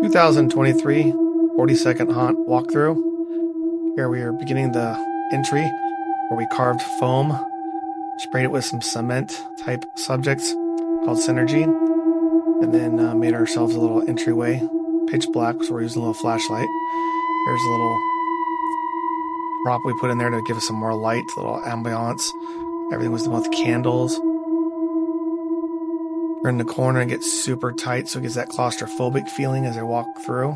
2023 40-second haunt walkthrough. Here we are beginning the entry where we carved foam, sprayed it with some cement type subjects called Synergy, and then made ourselves a little entryway, pitch black, so we're using a little flashlight. Here's a little prop we put in there to give us some more light, a little ambiance. Everything was done with candles. We're in the corner and get super tight, so it gives that claustrophobic feeling as I walk through.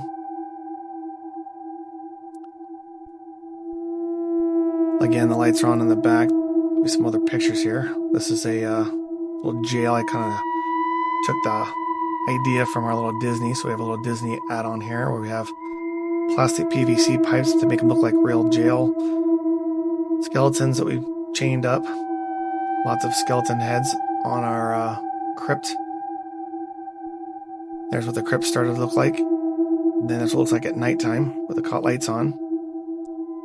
Again, the lights are on in the back. Maybe some other pictures here. This is a little jail. I kind of took the idea from our little Disney, so we have a little Disney add-on here where we have plastic PVC pipes to make them look like real jail skeletons that we chained up. Lots of skeleton heads on our crypt. There's what the crypt started to look like. And then that's what it looks like at nighttime with the lights on.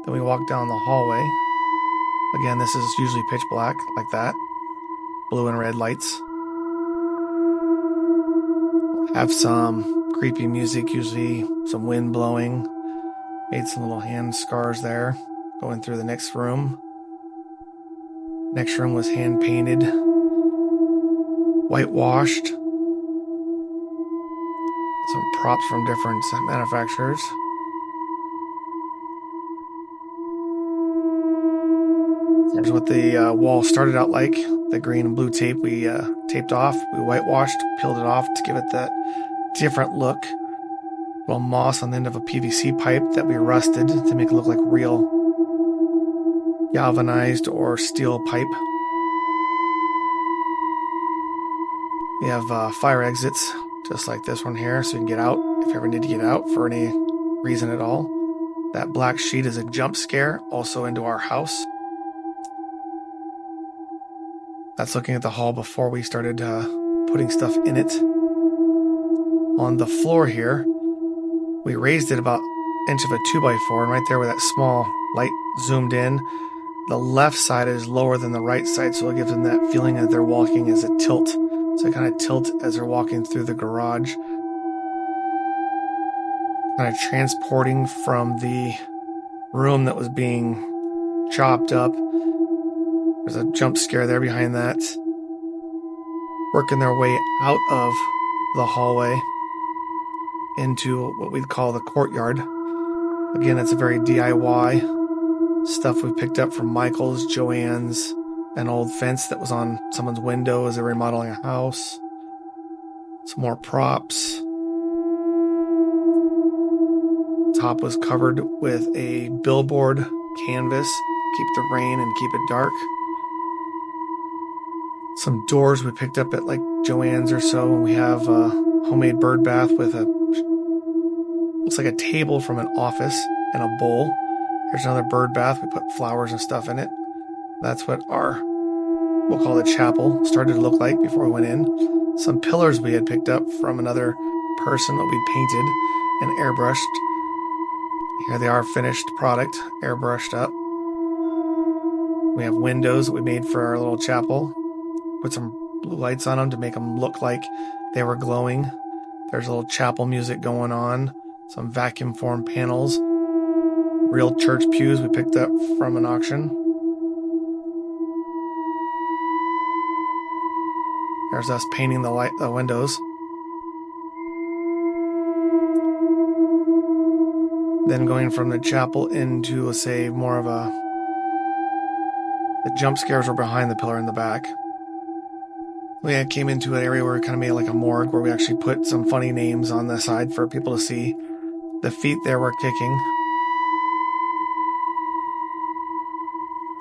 Then we walk down the hallway. Again, this is usually pitch black like that. Blue and red lights. Have some creepy music, usually some wind blowing. Made some little hand scars there. Going through the next room. Next room was hand painted. Whitewashed. Some props from different manufacturers. Here's what the wall started out like. The green and blue tape we taped off. We whitewashed, peeled it off to give it that different look. Little moss on the end of a PVC pipe that we rusted to make it look like real galvanized or steel pipe. We have fire exits, just like this one here, so you can get out if you ever need to get out for any reason at all. That black sheet is a jump scare, also into our house. That's looking at the hall before we started putting stuff in it. On the floor here, we raised it about an inch of a 2x4, and right there where that small light zoomed in, the left side is lower than the right side, so it gives them that feeling that they're walking as a tilt. So I kind of tilt as they're walking through the garage. Kind of transporting from the room that was being chopped up. There's a jump scare there behind that. Working their way out of the hallway into what we'd call the courtyard. Again, it's a very DIY stuff we picked up from Michael's, Joann's, an old fence that was on someone's window as they were remodeling a house. Some more props. Top was covered with a billboard canvas. Keep the rain and keep it dark. Some doors we picked up at like Joann's or so. And we have a homemade bird bath with looks like a table from an office and a bowl. Here's another bird bath. We put flowers and stuff in it. That's what we'll call it chapel, started to look like before we went in. Some pillars we had picked up from another person that we painted and airbrushed. Here they are, finished product, airbrushed up. We have windows that we made for our little chapel. Put some blue lights on them to make them look like they were glowing. There's a little chapel music going on. Some vacuum form panels. Real church pews we picked up from an auction. There's us painting the windows. Then going from the chapel into, let's say, more of the jump scares were behind the pillar in the back. We came into an area where we kind of made like a morgue where we actually put some funny names on the side for people to see. The feet there were kicking.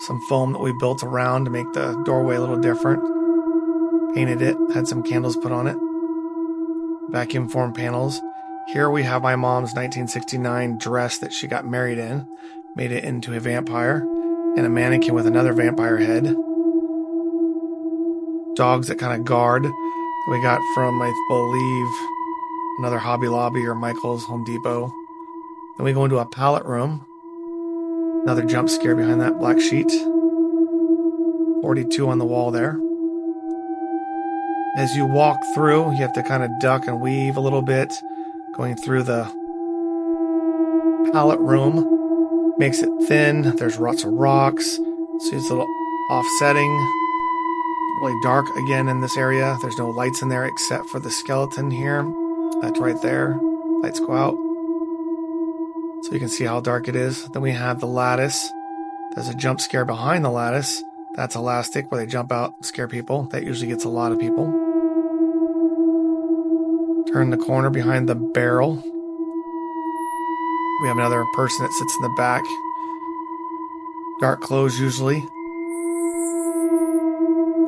Some foam that we built around to make the doorway a little different. Painted it, had some candles put on it. Vacuum form panels. Here we have my mom's 1969 dress that she got married in. Made it into a vampire. And a mannequin with another vampire head. Dogs that kind of guard that we got from, I believe, another Hobby Lobby or Michael's Home Depot. Then we go into a pallet room. Another jump scare behind that black sheet. 42 on the wall there. As you walk through, you have to kind of duck and weave a little bit. going through the pallet room. Makes it thin. There's lots of rocks. So it's a little offsetting. Really dark again in this area. There's no lights in there except for the skeleton here. That's right there. Lights go out. So you can see how dark it is. Then we have the lattice. There's a jump scare behind the lattice. That's elastic where they jump out and scare people. That usually gets a lot of people. Turn the corner behind the barrel. We have another person that sits in the back. Dark clothes usually.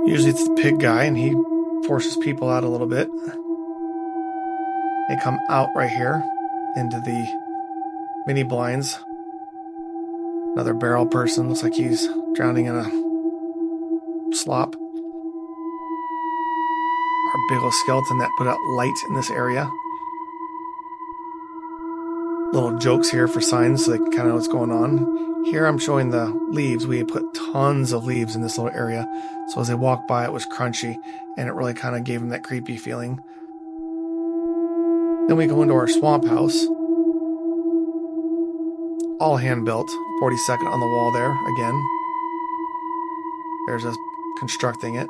Usually it's the pig guy, and he forces people out a little bit. They come out right here into the mini blinds. Another barrel person. Looks like he's drowning in a slop. Our big old skeleton that put out light in this area. Little jokes here for signs so they can kind of know what's going on. Here I'm showing the leaves. We put tons of leaves in this little area. So as they walked by, it was crunchy, and it really kind of gave them that creepy feeling. Then we go into our swamp house. All hand built. 42nd on the wall there again. There's us constructing it.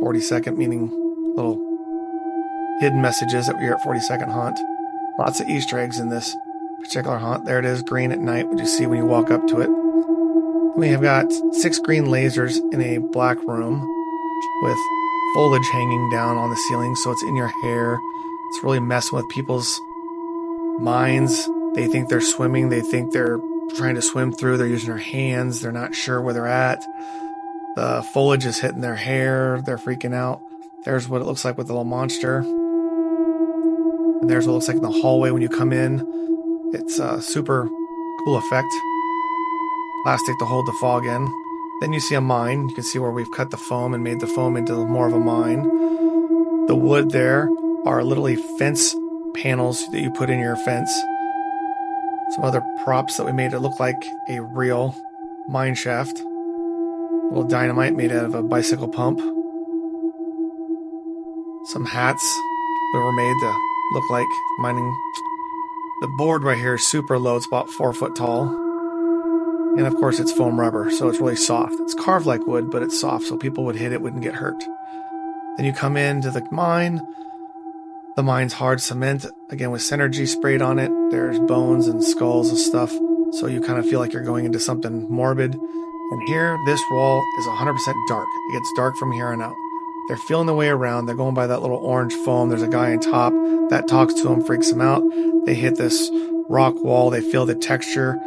42nd meaning little hidden messages that we're at 42nd haunt. Lots of Easter eggs in this particular haunt. There it is, green at night, what you see when you walk up to it. We have got 6 green lasers in a black room with foliage hanging down on the ceiling, so it's in your hair. It's really messing with people's minds. They think they're swimming. They think they're trying to swim through. They're using their hands. They're not sure where they're at. The foliage is hitting their hair. They're freaking out. There's what it looks like with the little monster. And there's what it looks like in the hallway when you come in. It's a super cool effect. Plastic to hold the fog in. Then you see a mine. You can see where we've cut the foam and made the foam into more of a mine. The wood there are literally fence panels that you put in your fence. Some other props that we made to look like a real mine shaft. A little dynamite made out of a bicycle pump. Some hats that were made to look like mining. The board right here is super low. It's about 4 foot tall. And of course it's foam rubber, so it's really soft. It's carved like wood, but it's soft, so people would hit it, wouldn't get hurt. Then you come into the mine. The mine's hard cement, again with Synergy sprayed on it. There's bones and skulls and stuff, so you kind of feel like you're going into something morbid. And here, this wall is 100% dark. It gets dark from here on out. They're feeling their way around. They're going by that little orange foam. There's a guy on top that talks to them, freaks them out. They hit this rock wall. They feel the texture.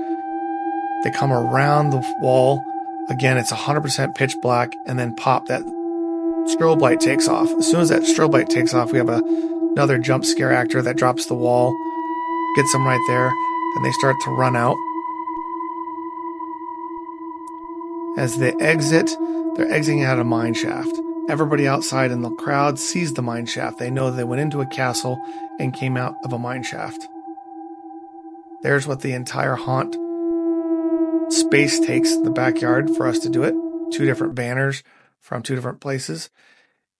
They come around the wall. Again, it's 100% pitch black, and then pop, that strobe light takes off. As soon as that strobe light takes off, we have another jump scare actor that drops the wall, gets them right there. Then they start to run out. As they exit, they're exiting out of a mine shaft. Everybody outside in the crowd sees the mine shaft. They know they went into a castle and came out of a mine shaft. There's what the entire haunt space takes in the backyard for us to do it. 2 different banners from 2 different places.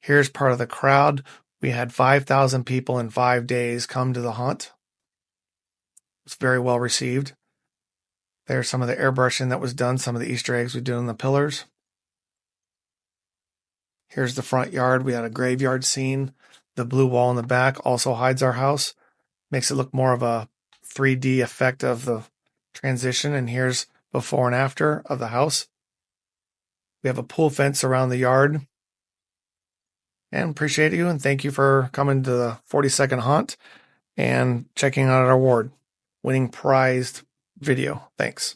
Here's part of the crowd. We had 5,000 people in 5 days come to the haunt. It's very well received. There's some of the airbrushing that was done, some of the Easter eggs we did on the pillars. Here's the front yard. We had a graveyard scene. The blue wall in the back also hides our house. Makes it look more of a 3D effect of the transition. And here's before and after of the house. We have a pool fence around the yard. And appreciate you and thank you for coming to the 42nd haunt and checking out our award winning prized video. Thanks.